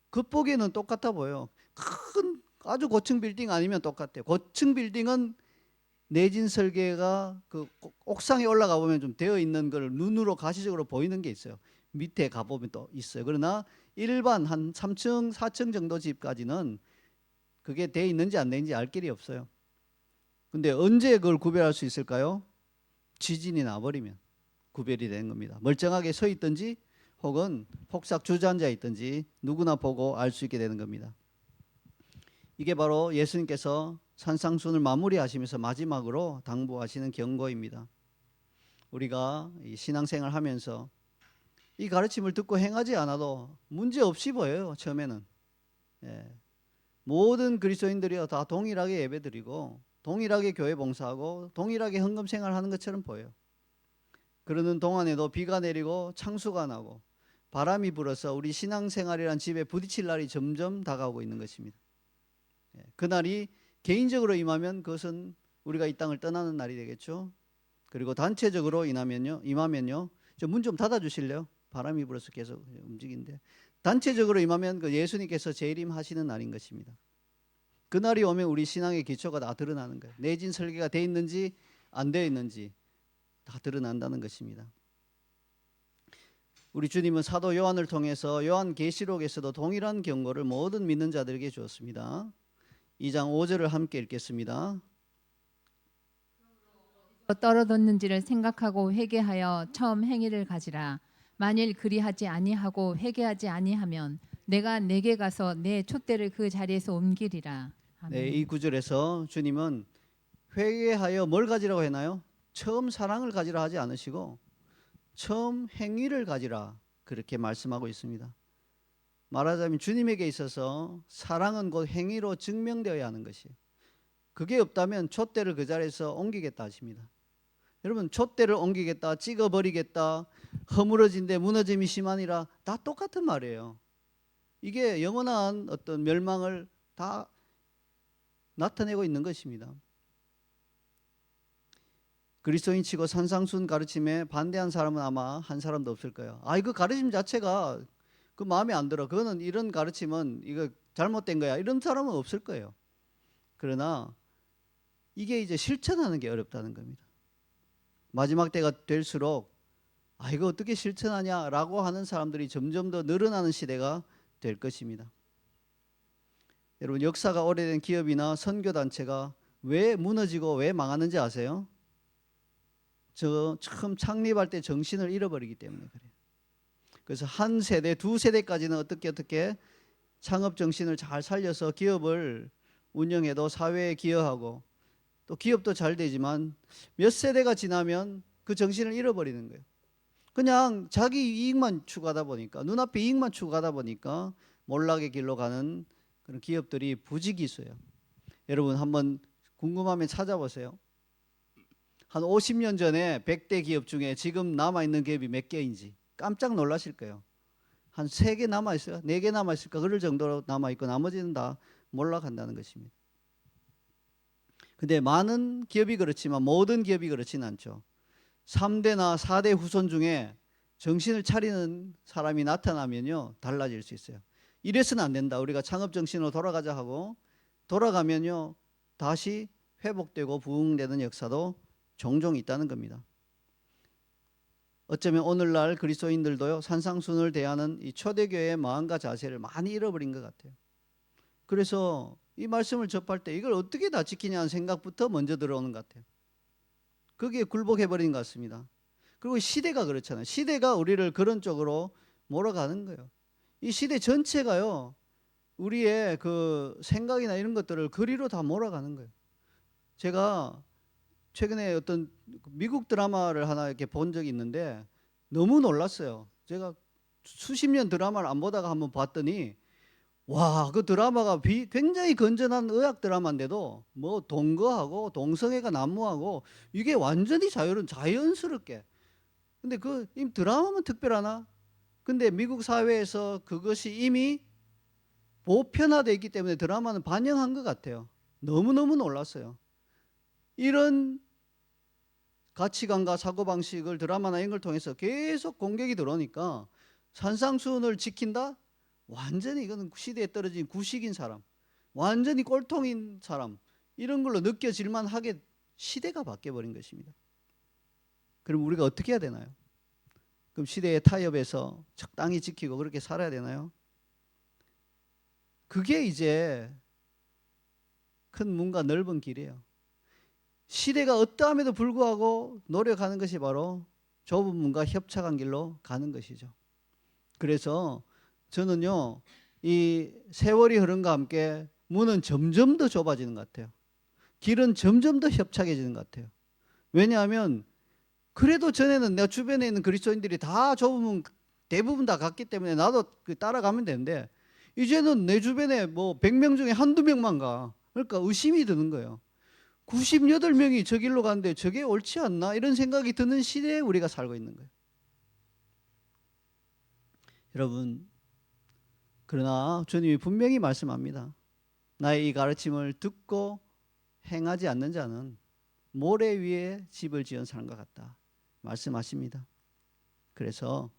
겉보기에는 똑같아 보여요. 큰 아주 고층 빌딩 아니면 똑같아요. 고층 빌딩은 내진 설계가 그 옥상에 올라가 보면 좀 되어 있는 걸 눈으로 가시적으로 보이는 게 있어요. 밑에 가보면 또 있어요. 그러나 일반 한 3층, 4층 정도 집까지는 그게 돼 있는지 안 되는지 알 길이 없어요. 근데 언제 그걸 구별할 수 있을까요? 지진이 나버리면 구별이 되는 겁니다. 멀쩡하게 서 있든지 혹은 폭삭 주저앉아 있든지 누구나 보고 알 수 있게 되는 겁니다. 이게 바로 예수님께서 산상순을 마무리하시면서 마지막으로 당부하시는 경고입니다. 우리가 이 신앙생활 하면서 이 가르침을 듣고 행하지 않아도 문제 없이 보여요. 처음에는. 예. 모든 그리스도인들이 다 동일하게 예배드리고 동일하게 교회 봉사하고 동일하게 헌금 생활하는 것처럼 보여요. 그러는 동안에도 비가 내리고 창수가 나고 바람이 불어서 우리 신앙생활이란 집에 부딪힐 날이 점점 다가오고 있는 것입니다. 그날이 개인적으로 임하면 그것은 우리가 이 땅을 떠나는 날이 되겠죠. 그리고 단체적으로 임하면요, 문 좀 닫아주실래요? 바람이 불어서 계속 움직이는데. 단체적으로 임하면 그 예수님께서 재림하시는 날인 것입니다. 그날이 오면 우리 신앙의 기초가 다 드러나는 거예요. 내진 설계가 돼 있는지 안 되어 있는지 다 드러난다는 것입니다. 우리 주님은 사도 요한을 통해서 요한계시록에서도 동일한 경고를 모든 믿는 자들에게 주었습니다. 2장 5절을 함께 읽겠습니다. 떨어졌는지를 생각하고 회개하여 처음 행위를 가지라. 만일 그리하지 아니하고 회개하지 아니하면 내가 내게 가서 내 촛대를 그 자리에서 옮기리라. 아멘. 네, 이 구절에서 주님은 회개하여 뭘 가지라고 했나요? 처음 사랑을 가지라 하지 않으시고 처음 행위를 가지라 그렇게 말씀하고 있습니다. 말하자면 주님에게 있어서 사랑은 곧 행위로 증명되어야 하는 것이에요. 그게 없다면 촛대를 그 자리에서 옮기겠다 하십니다. 여러분, 촛대를 옮기겠다, 찍어버리겠다, 허물어진 데 무너짐이 심하니라, 다 똑같은 말이에요. 이게 영원한 어떤 멸망을 다 나타내고 있는 것입니다. 그리스도인치고 산상순 가르침에 반대한 사람은 아마 한 사람도 없을 거예요. 그 가르침 자체가 그 마음에 안 들어. 그거는 이런 가르침은 이거 잘못된 거야. 이런 사람은 없을 거예요. 그러나 이게 이제 실천하는 게 어렵다는 겁니다. 마지막 때가 될수록 이거 어떻게 실천하냐라고 하는 사람들이 점점 더 늘어나는 시대가 될 것입니다. 여러분, 역사가 오래된 기업이나 선교단체가 왜 무너지고 왜 망하는지 아세요? 저 처음 창립할 때 정신을 잃어버리기 때문에 그래요. 그래서 한 세대, 두 세대까지는 어떻게 창업 정신을 잘 살려서 기업을 운영해도 사회에 기여하고 또 기업도 잘 되지만 몇 세대가 지나면 그 정신을 잃어버리는 거예요. 그냥 자기 이익만 추구하다 보니까, 눈앞에 이익만 추구하다 보니까 몰락의 길로 가는 그런 기업들이 부지기수예요. 여러분, 한번 궁금하면 찾아보세요. 한 50년 전에 100대 기업 중에 지금 남아있는 기업이 몇 개인지 깜짝 놀라실 거예요. 한 3개 남아있어요? 4개 남아있을까? 그럴 정도로 남아있고 나머지는 다 몰락한다는 것입니다. 근데 많은 기업이 그렇지만 모든 기업이 그렇지는 않죠. 3대나 4대 후손 중에 정신을 차리는 사람이 나타나면요, 달라질 수 있어요. 이래서는 안 된다. 우리가 창업 정신으로 돌아가자 하고 돌아가면요, 다시 회복되고 부흥되는 역사도 종종 있다는 겁니다. 어쩌면 오늘날 그리스도인들도요, 산상순을 대하는 이 초대교회의 마음과 자세를 많이 잃어버린 것 같아요. 그래서 이 말씀을 접할 때 이걸 어떻게 다 지키냐는 생각부터 먼저 들어오는 것 같아요. 거기에 굴복해버린 것 같습니다. 그리고 시대가 그렇잖아요. 시대가 우리를 그런 쪽으로 몰아가는 거예요. 이 시대 전체가요, 우리의 그 생각이나 이런 것들을 그리로 다 몰아가는 거예요. 제가 최근에 어떤 미국 드라마를 하나 이렇게 본 적이 있는데 너무 놀랐어요. 제가 수십 년 드라마를 안 보다가 한번 봤더니 와, 그 드라마가 굉장히 건전한 의학 드라마인데도 뭐 동거하고 동성애가 난무하고 이게 완전히 자연스럽게. 근데 이 드라마만 특별하나? 근데 미국 사회에서 그것이 이미 보편화되어 있기 때문에 드라마는 반영한 것 같아요. 너무너무 놀랐어요. 이런 가치관과 사고방식을 드라마나 이런 걸 통해서 계속 공격이 들어오니까 산상수훈을 지킨다? 완전히 이거는 시대에 떨어진 구식인 사람, 완전히 꼴통인 사람, 이런 걸로 느껴질만 하게 시대가 바뀌어버린 것입니다. 그럼 우리가 어떻게 해야 되나요? 그럼 시대의 타협에서 적당히 지키고 그렇게 살아야 되나요? 그게 이제 큰 문과 넓은 길이에요. 시대가 어떠함에도 불구하고 노력하는 것이 바로 좁은 문과 협착한 길로 가는 것이죠. 그래서 저는요, 이 세월이 흐름과 함께 문은 점점 더 좁아지는 것 같아요. 길은 점점 더 협착해지는 것 같아요. 왜냐하면 그래도 전에는 내 주변에 있는 그리스도인들이 다 좁은 문 대부분 다 갔기 때문에 나도 따라가면 되는데 이제는 내 주변에 뭐 100명 중에 한두 명만 가. 그러니까 의심이 드는 거예요. 98명이 저 길로 가는데 저게 옳지 않나? 이런 생각이 드는 시대에 우리가 살고 있는 거예요. 여러분, 그러나 주님이 분명히 말씀합니다. 나의 이 가르침을 듣고 행하지 않는 자는 모래 위에 집을 지은 사람과 같다 말씀하십니다. 그래서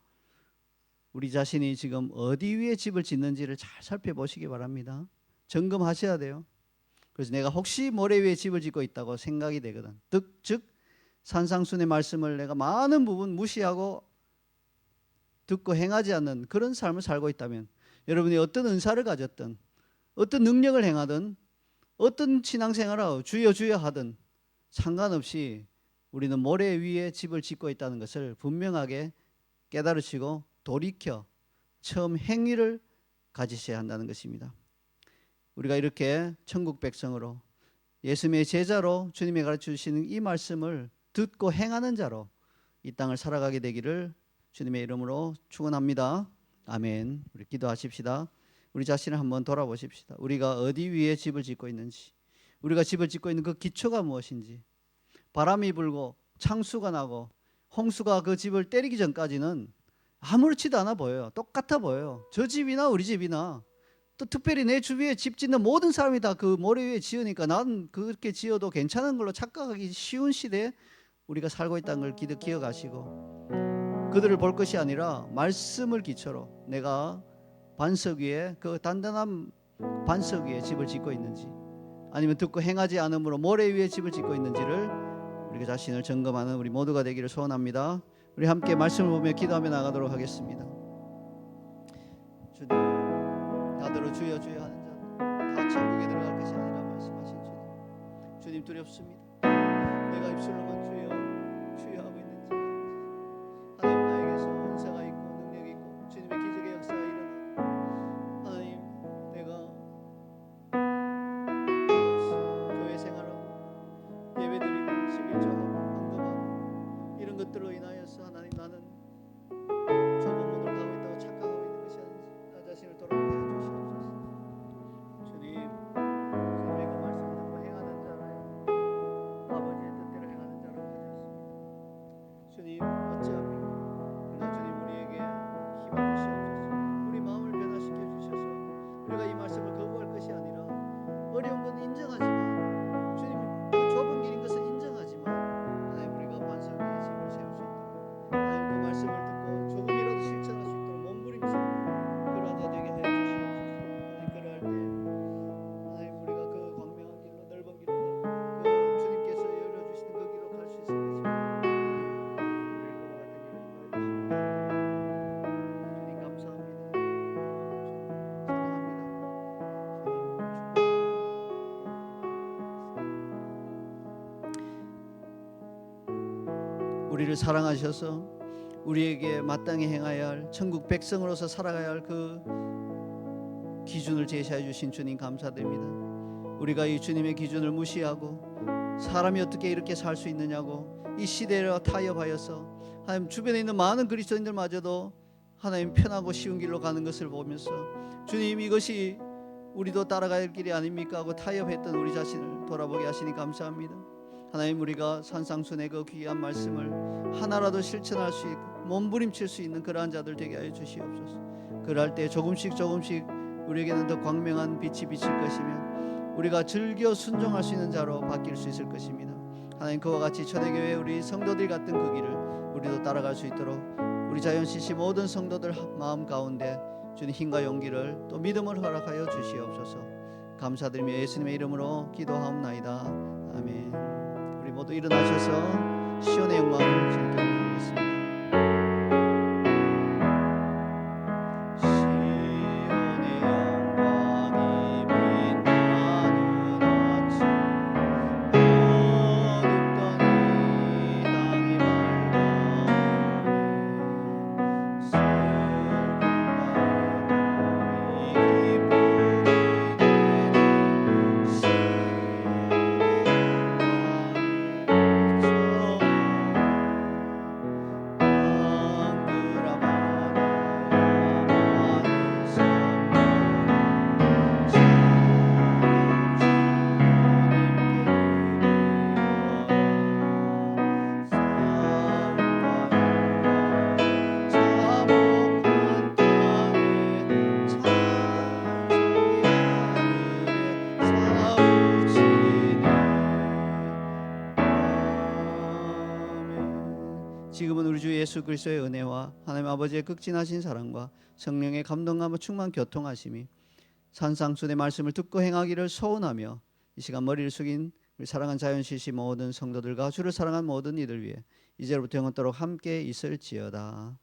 우리 자신이 지금 어디 위에 집을 짓는지를 잘 살펴보시기 바랍니다. 점검하셔야 돼요. 그래서 내가 혹시 모래 위에 집을 짓고 있다고 생각이 되거든. 즉 산상순의 말씀을 내가 많은 부분 무시하고 듣고 행하지 않는 그런 삶을 살고 있다면, 여러분이 어떤 은사를 가졌든 어떤 능력을 행하든 어떤 신앙생활을 하고 주여 주여 하든 상관없이 우리는 모래 위에 집을 짓고 있다는 것을 분명하게 깨달으시고 돌이켜 처음 행위를 가지셔야 한다는 것입니다. 우리가 이렇게 천국 백성으로 예수님의 제자로 주님이 가르쳐 주시는 이 말씀을 듣고 행하는 자로 이 땅을 살아가게 되기를 주님의 이름으로 축원합니다. 아멘. 우리 기도하십시다. 우리 자신을 한번 돌아보십시다. 우리가 어디 위에 집을 짓고 있는지, 우리가 집을 짓고 있는 그 기초가 무엇인지. 바람이 불고 창수가 나고 홍수가 그 집을 때리기 전까지는 아무렇지도 않아 보여요. 똑같아 보여요. 저 집이나 우리 집이나, 또 특별히 내 주위에 집 짓는 모든 사람이 다 그 모래 위에 지으니까 난 그렇게 지어도 괜찮은 걸로 착각하기 쉬운 시대에 우리가 살고 있다는 걸 기억하시고, 그들을 볼 것이 아니라 말씀을 기초로 내가 반석 위에, 그 단단한 반석 위에 집을 짓고 있는지, 아니면 듣고 행하지 않으므로 모래 위에 집을 짓고 있는지를 우리가 자신을 점검하는 우리 모두가 되기를 소원합니다. 우리 함께 말씀을 보며 기도하며 나가도록 하겠습니다. 주님, 다들 주여 주여 하는 자 다 천국에 들어갈 것이 아니라 말씀하신 주님, 주님 두렵습니다. 내가 입술로만 주여 주여 하고 있는지, 하나님 나에게서 은사가 있고 능력이 있고 주님의 기적의 역사가 일어나고, 하나님 내가 교회 생활하고 예배드리고 11조하고 헌금하고 이런 것들로 인하여서 하나님 나는 좁은 문을 가고 있다고 착각하고 있는 것이 아닌지 나 자신을 돌아보게 해주시옵소서. 주님, 주님의 그 말씀을 듣고 행하는 자라요, 아버지의 뜻대로 행하는 자라고 하셨습니다. 주님 어찌합니까? 그러나 주님 우리에게 힘을 주시옵소서. 우리 마음을 변화시켜 주셔서 우리가 이 말씀을 거부할 것이 아니라, 어려운 건 인정하지만 주님 그 좁은 길인 것을 인정하지만 하나님 우리가 반석 위에 집을 세울 수 있도록, 하나님 그 말씀을 듣고 조금이라도 실천할 수 있도록 몸부림치는 그러한 자 되게 하여 주시옵소서. 하나님 그러할 때 하나님 우리가 그 광명한 길로, 넓은 길로, 그 주님께서 열어주시는 그 길로 갈 수 있을 것입니다. 우리를 그와 같은 길을 보여주시옵소서. 주님 감사합니다. 사랑합니다. 우리를 사랑하셔서 우리에게 마땅히 행하여야 할 천국 백성으로서 살아가야 할 그 기준을 제시해 주신 주님 감사드립니다. 우리가 이 주님의 기준을 무시하고 사람이 어떻게 이렇게 살 수 있느냐고 이 시대를 타협하여서 하나님 주변에 있는 많은 그리스도인들마저도 하나님 편하고 쉬운 길로 가는 것을 보면서, 주님 이것이 우리도 따라갈 길이 아닙니까 하고 타협했던 우리 자신을 돌아보게 하시니 감사합니다. 하나님 우리가 산상순의 그 귀한 말씀을 하나라도 실천할 수 있고 몸부림칠 수 있는 그러한 자들 되게 하여 주시옵소서. 그럴 때 조금씩 조금씩 우리에게는 더 광명한 빛이 비칠 것이며 우리가 즐겨 순종할 수 있는 자로 바뀔 수 있을 것입니다. 하나님 그와 같이 초대교회 우리 성도들 같은 그 길을 우리도 따라갈 수 있도록 우리 자연CC 모든 성도들 마음 가운데 주님 힘과 용기를 또 믿음을 허락하여 주시옵소서. 감사드리며 예수님의 이름으로 기도하옵나이다. 아멘. 우리 모두 일어나셔서 시온의 영광을 즐겨보겠습니다. 지금은 우리 주 예수 그리스도의 은혜와 하나님 아버지의 극진하신 사랑과 성령의 감동감과 충만 교통하심이 산상순의 말씀을 듣고 행하기를 소원하며 이 시간 머리를 숙인 우리 사랑하는 자연CC 모든 성도들과 주를 사랑한 모든 이들 위해 이제로부터 영원토록 함께 있을지어다.